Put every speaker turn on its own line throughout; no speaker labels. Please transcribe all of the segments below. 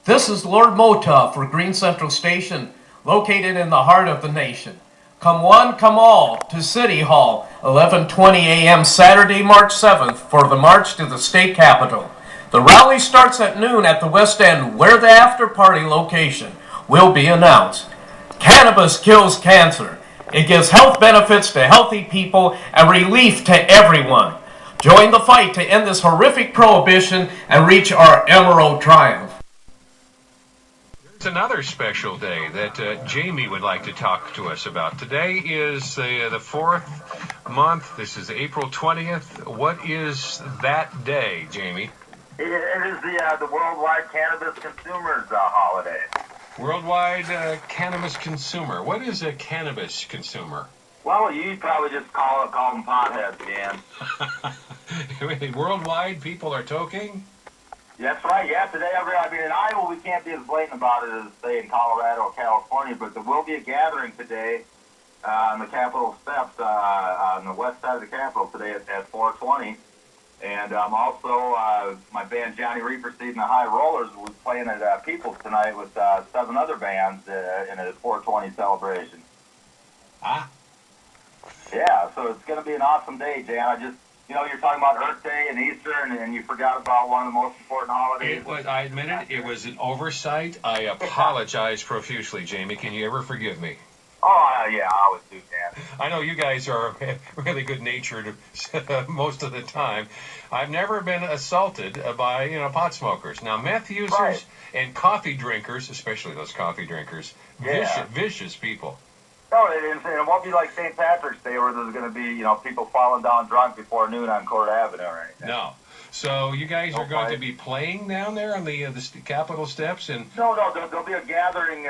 This is Lord Mota for Green Central Station, located in the heart of the nation. Come one, come all, to City Hall, 11:20 a.m. Saturday, March 7th, for the march to the state capitol. The rally starts at noon at the West End, where the after-party location will be announced. Cannabis kills cancer. It gives health benefits to healthy people and relief to everyone. Join the fight to end this horrific prohibition and reach our emerald triumph.
It's another special day that Jamie would like to talk to us about. Today is the fourth month. This is April 20th. What is that day, Jamie?
It is the Worldwide Cannabis Consumers Holiday.
Worldwide Cannabis Consumer. What is a cannabis consumer?
Well, you probably just call them potheads, Dan.
Really, worldwide people are toking?
That's right. Yeah, today, in Iowa, we can't be as blatant about it as, say, in Colorado or California, but there will be a gathering today on the Capitol steps on the west side of the Capitol today at 4:20. And also, my band, Johnny Reaper Seed and the High Rollers, was playing at Peoples tonight with 7 other bands in a 420 celebration.
Ah.
Yeah, so it's going to be an awesome day, Jan. You're talking about Earth Day and Easter, and you forgot about one of the most important holidays.
I admit it was an oversight. I apologize profusely, Jamie. Can you ever forgive me?
Oh, yeah, I always do, Dan.
I know you guys are really good-natured most of the time. I've never been assaulted by, pot smokers. Now, meth users and coffee drinkers, especially those coffee drinkers, vicious people.
No, it won't be like St. Patrick's Day where there's going to be, people falling down drunk before noon on Court Avenue or anything.
No. So you guys are going to be playing down there on the Capitol steps?
No, there'll be a gathering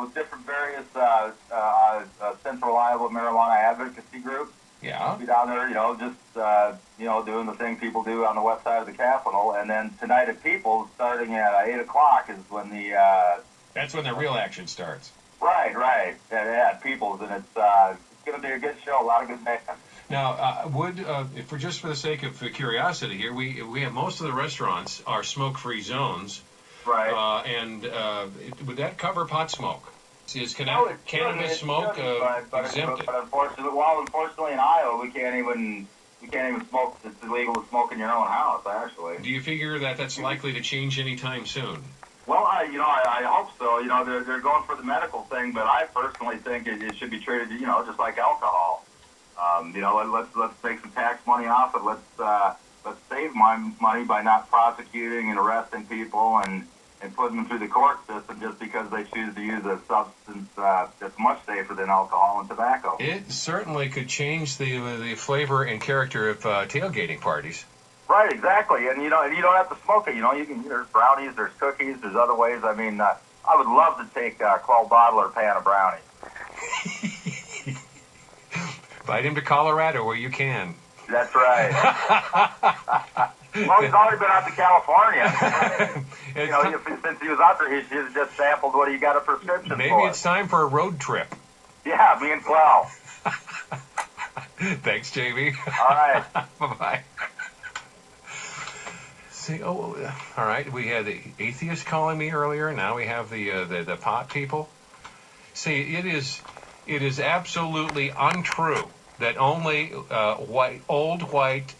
with different various Central Iowa marijuana advocacy groups.
Yeah.
We'll be down there, doing the thing people do on the west side of the Capitol. And then tonight at Peoples, starting at 8 o'clock, is when
that's when the real action starts.
Right. At Peoples, and it's going to be a good show, a lot of good bands.
Now, for the sake of curiosity here, we have most of the restaurants are smoke-free zones.
Right.
Would that cover pot smoke? Is cannabis smoke exempted?
But unfortunately in Iowa, we can't even smoke. It's illegal to smoke in your own house, actually.
Do you figure that that's likely to change anytime soon?
Well, I hope so. They're going for the medical thing, but I personally think it should be treated, just like alcohol. Let's make some tax money off it. Let's save money by not prosecuting and arresting people and putting them through the court system just because they choose to use a substance that's much safer than alcohol and tobacco.
It certainly could change the flavor and character of tailgating parties.
Right, exactly, and you don't have to smoke it. There's brownies, there's cookies, there's other ways. I would love to take a 12-bottle or pan of brownies.
Invite him to Colorado where you can.
That's right. Well, he's already been out to California. Since he was out there, he should have just sampled what he got a prescription for.
Maybe it's time for a road trip.
Yeah, me and Clow.
Thanks, Jamie.
All right.
Bye-bye. All right. We had the atheist calling me earlier. Now we have the pot people. See, it is absolutely untrue that only old white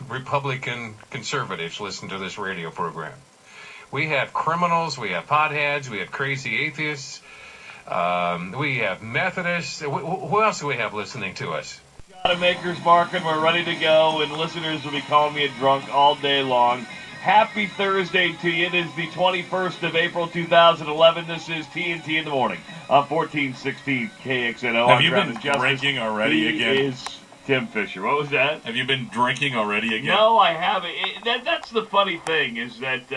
Republican conservatives listen to this radio program. We have criminals. We have potheads. We have crazy atheists. We have Methodists. Who else do we have listening to us?
Got a Maker's Mark, and we're ready to go, and listeners will be calling me a drunk all day long. Happy Thursday to you. It is the 21st of April, 2011. This is TNT in the Morning on 1416 KXNO.
Have you been drinking already again?
Is Tim Fisher. What was that?
Have you been drinking already again?
No, I haven't. That's the funny thing, is that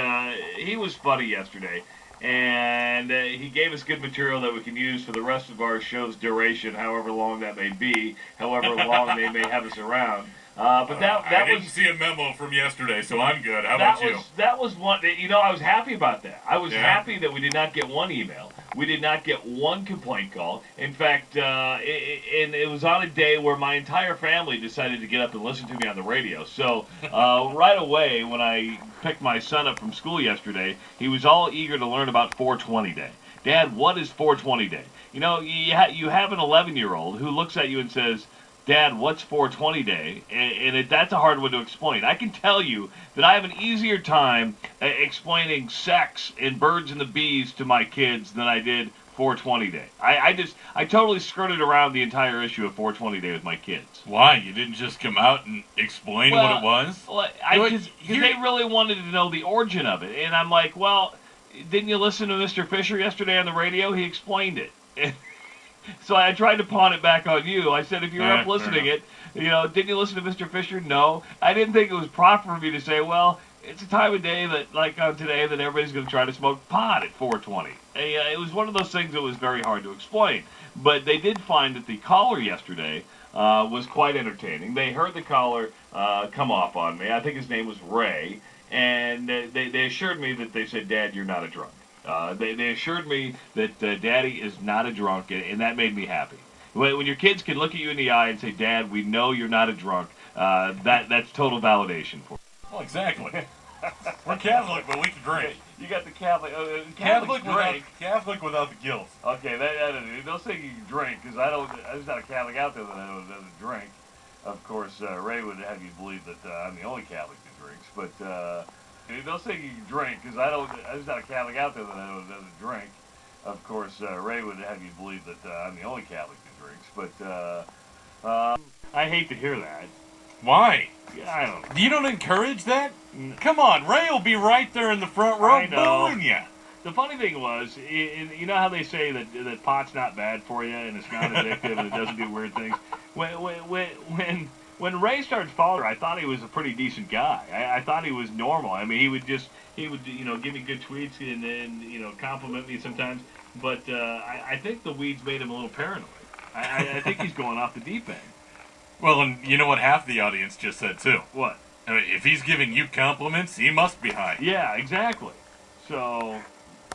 he was funny yesterday. And he gave us good material that we can use for the rest of our show's duration, however long that may be, however long they may have us around. But I
didn't see a memo from yesterday, so I'm good. How about you?
That was one. I was happy about that. I was happy that we did not get one email. We did not get one complaint call. In fact, and it was on a day where my entire family decided to get up and listen to me on the radio. So right away, when I picked my son up from school yesterday, he was all eager to learn about 420 Day. Dad, what is 420 Day? You know, you have an 11-year-old who looks at you and says, Dad, what's 420 Day? And that's a hard one to explain. I can tell you that I have an easier time explaining sex and birds and the bees to my kids than I did 420 Day. I totally skirted around the entire issue of 420 Day with my kids.
Why? You didn't just come out and explain what it was?
Well, because they really wanted to know the origin of it. And I'm like, well, didn't you listen to Mr. Fisher yesterday on the radio? He explained it. So I tried to pawn it back on you. I said, if you're up listening it, didn't you listen to Mr. Fisher? No. I didn't think it was proper for me to say, well, it's a time of day that, like on today, that everybody's going to try to smoke pot at 420. It was one of those things that was very hard to explain. But they did find that the caller yesterday was quite entertaining. They heard the caller come off on me. I think his name was Ray. And they assured me that they said, Dad, you're not a drunk. They assured me that Daddy is not a drunk, and that made me happy. When your kids can look at you in the eye and say, Dad, we know you're not a drunk, that's total validation for you.
Well, exactly. We're Catholic, but we can drink.
You got the Catholic
Catholic without the guilt.
Okay, don't say you can drink, because there's not a Catholic out there that doesn't drink. Of course, Ray would have you believe that I'm the only Catholic that drinks, but... don't say you can drink, because there's not a Catholic out there that doesn't drink. Of course, Ray would have you believe that I'm the only Catholic that drinks, but I hate to hear that.
Why?
I don't know.
You don't encourage that? Come on, Ray will be right there in the front row booing you.
The funny thing was, you know how they say that pot's not bad for you, and it's not addictive, and it doesn't do weird things? When Ray started following, I thought he was a pretty decent guy. I thought he was normal. I mean, he would give me good tweets and compliment me sometimes. But I think the weeds made him a little paranoid. I think he's going off the deep end.
Well, and you know what half the audience just said too?
What?
I mean, if he's giving you compliments, he must be high.
Yeah, exactly. So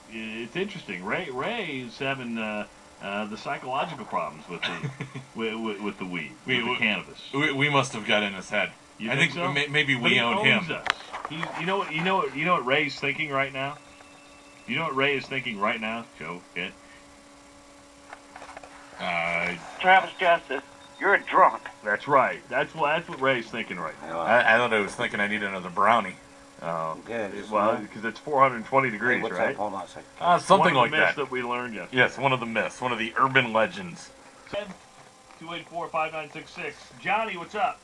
it's interesting. Ray is having the psychological problems with the with the weed, with the cannabis.
We must have got in his head.
You
I think
so?
Maybe we own him.
Us. You know what Ray's thinking right now? You know what Ray is thinking right now, Joe? It.
Travis Justice, you're a drunk.
That's right. That's what Ray's thinking right now.
I thought I was thinking I need another brownie.
Okay.
Well, because it's 420 degrees,
what's
right?
That? Hold on a second.
Something
one of
like
the myths
that.
that we learned yesterday.
Yes, one of the myths, one of the urban legends.
284-5966. Johnny, what's up?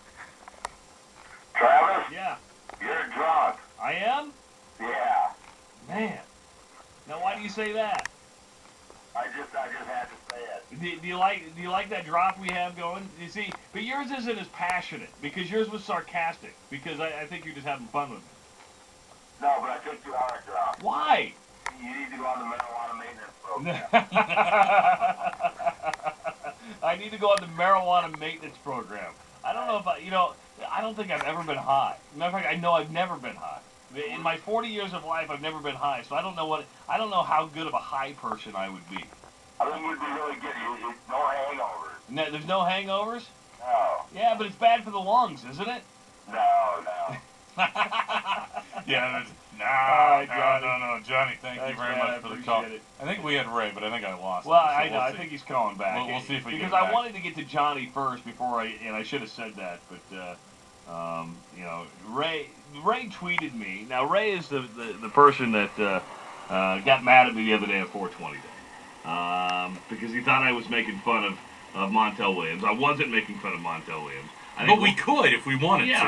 Travis,
Yeah.
you're drunk.
I am?
Yeah.
Man. Now, why do you say that?
I just had to say it.
Do you like that drop we have going? You see, but yours isn't as passionate because yours was sarcastic. Because I think you're just having fun with me.
No, but I think you are a drunk.
Why?
You need to go on the marijuana maintenance program.
I need to go on the marijuana maintenance program. I don't know if I don't think I've ever been high. Matter of fact, I know I've never been high. In my 40 years of life, I've never been high, so I don't know how good of a high person I would be.
I think you'd be really good. No hangovers.
No, there's no hangovers?
No.
Yeah, but it's bad for the lungs, isn't it?
No.
Yeah, no, Johnny, thank you very much for the call.
It.
I think we had Ray, but I think I lost
Well,
him. So
I know.
we'll
I
see.
think he's calling back.
We'll see if we get
because
him
I
back.
wanted to get to Johnny first before I should have said that, but Ray tweeted me. Now Ray is the person that got mad at me the other day at 420 Day because he thought I was making fun of Montel Williams. I wasn't making fun of Montel Williams.
But we could if we wanted to.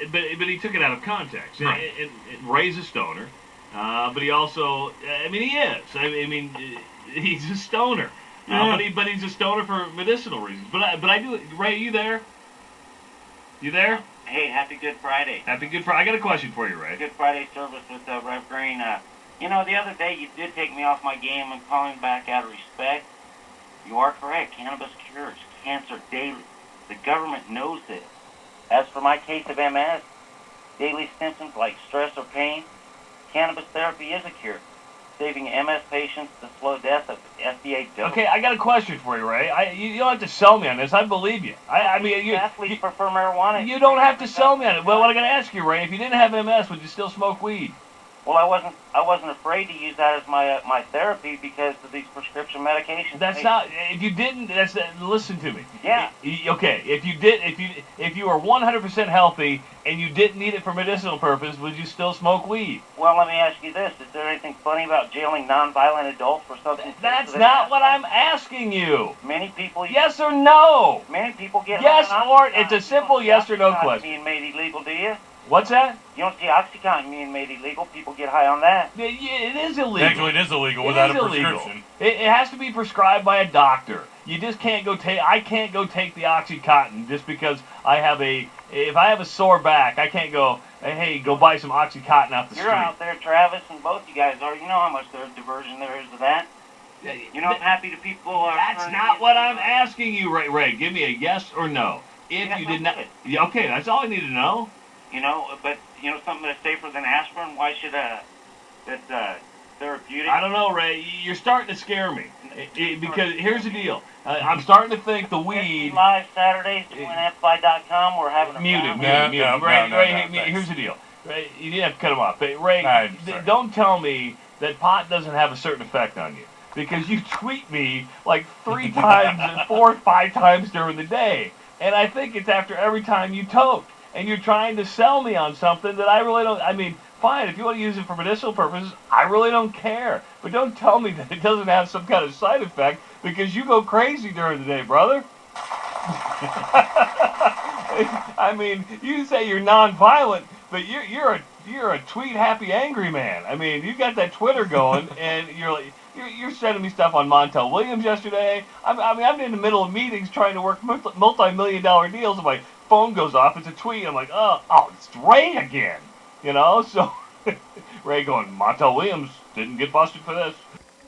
But he took it out of context.
Right.
And Ray's a stoner, but he also, he is. He's a stoner.
Yeah.
But he's a stoner for medicinal reasons. But I do. Ray, you there? You there?
Hey, happy Good Friday.
Happy Good Friday. I got a question for you, Ray.
Good Friday service with Rev Green. The other day you did take me off my game and calling back out of respect. You are correct. Cannabis cures cancer daily. The government knows this. As for my case of MS, daily symptoms like stress or pain, cannabis therapy is a cure. saving MS patients to slow death of FDA dose.
Okay, I got a question for you, Ray. You don't have to sell me on this. I believe you. I mean,
athletes prefer marijuana.
You don't have to sell me on it. Well, what I got to ask you, Ray, if you didn't have MS, would you still smoke weed?
Well, I wasn't afraid to use that as my therapy because of these prescription medications.
That's not. If you didn't, listen to me.
Yeah.
Okay. If you were 100% healthy and you didn't need it for medicinal purpose, would you still smoke weed?
Well, let me ask you this: is there anything funny about jailing non-violent adults for something?
That's not what I'm asking you.
Many people.
Yes or no?
Many people get.
Yes or it's a simple yes or no question.
Being made illegal, do you?
What's that?
You don't see OxyContin being made illegal. People get high on that.
Yeah, it is illegal.
Actually, it is illegal without a prescription.
It has to be prescribed by a doctor. You just can't go take. I can't go take the OxyContin just because I have if I have a sore back, I can't go. Hey, go buy some OxyContin out the street.
You're out there, Travis, and both you guys are. You know how much diversion there is to that. You know, I'm happy to people are.
That's not what I'm asking you, Ray. Give me a yes or no. If you did not. Okay, that's all I need to know.
You know, but you know something that's safer than aspirin. Why should that's therapeutic?
I don't know, Ray. You're starting to scare me because here's the deal. I'm starting to think the weed.
Live Saturdays to amplify.com. We're having a
muted. Ray, here's the deal. Ray, you didn't have to cut him off. But Ray, don't tell me that pot doesn't have a certain effect on you because you tweet me like 3 times, 4 or 5 times during the day, and I think it's after every time you toke. And you're trying to sell me on something that I really don't. I mean, fine, if you want to use it for medicinal purposes, I really don't care. But don't tell me that it doesn't have some kind of side effect because you go crazy during the day, brother. I mean, you say you're non-violent, but you're a tweet happy angry man. I mean, you got that Twitter going, and you're sending me stuff on Montel Williams yesterday. I'm in the middle of meetings trying to work multi-million-dollar deals, and my phone goes off. It's a tweet. I'm like, oh, it's Ray again. You know, so Ray going, Montel Williams didn't get busted for this.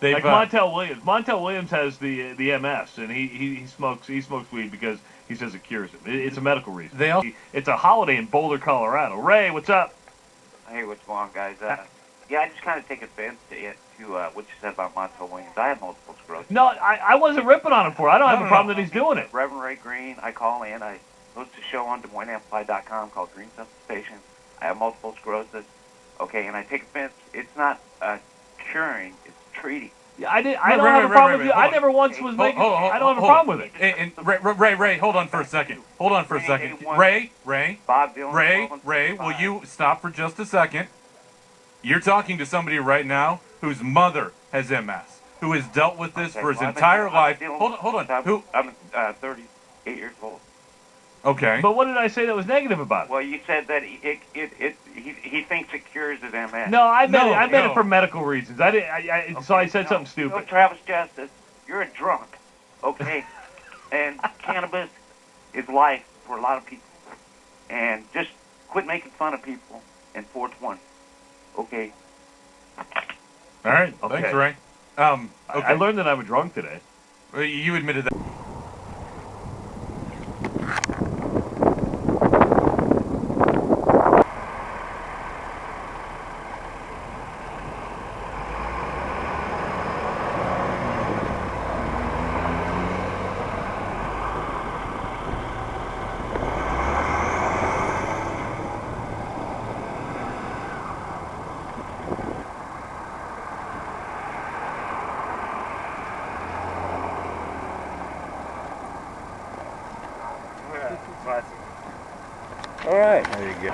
Like Montel Williams. Montel Williams has the MS, and he smokes weed because he says it cures him. It's a medical reason. It's a holiday in Boulder, Colorado. Ray, what's up?
Hey, what's going on, guys? Yeah, I just kind of take offense to what you said about Montel Williams. I have multiple sclerosis.
No, I wasn't ripping on him for it. I don't have a problem that he's doing it.
Reverend Ray Green, I call in. I host a show on DesMoinesAmplify.com called Green Central Station. I have multiple sclerosis. Okay, and I take offense. It's not curing, it's treating.
Yeah, I don't have a problem with you. I never once was making. I don't have a problem with it.
And Ray, hold on for a second. Ray,
Bob Dylan,
Ray, will you stop for just a second? You're talking to somebody right now whose mother has MS, who has dealt with this for his entire life. Hold on.
I'm 38 years old.
Okay.
But what did I say that was negative about it?
Well, you said that he thinks it cures his MS.
No, I meant it for medical reasons. So I said something stupid.
No, Travis Justice, you're a drunk, okay? And cannabis is life for a lot of people. And just quit making fun of people in 420, okay?
All right. Okay. Thanks, Ray. Okay.
I learned that I'm a drunk today.
You admitted that.
All right.
There you go.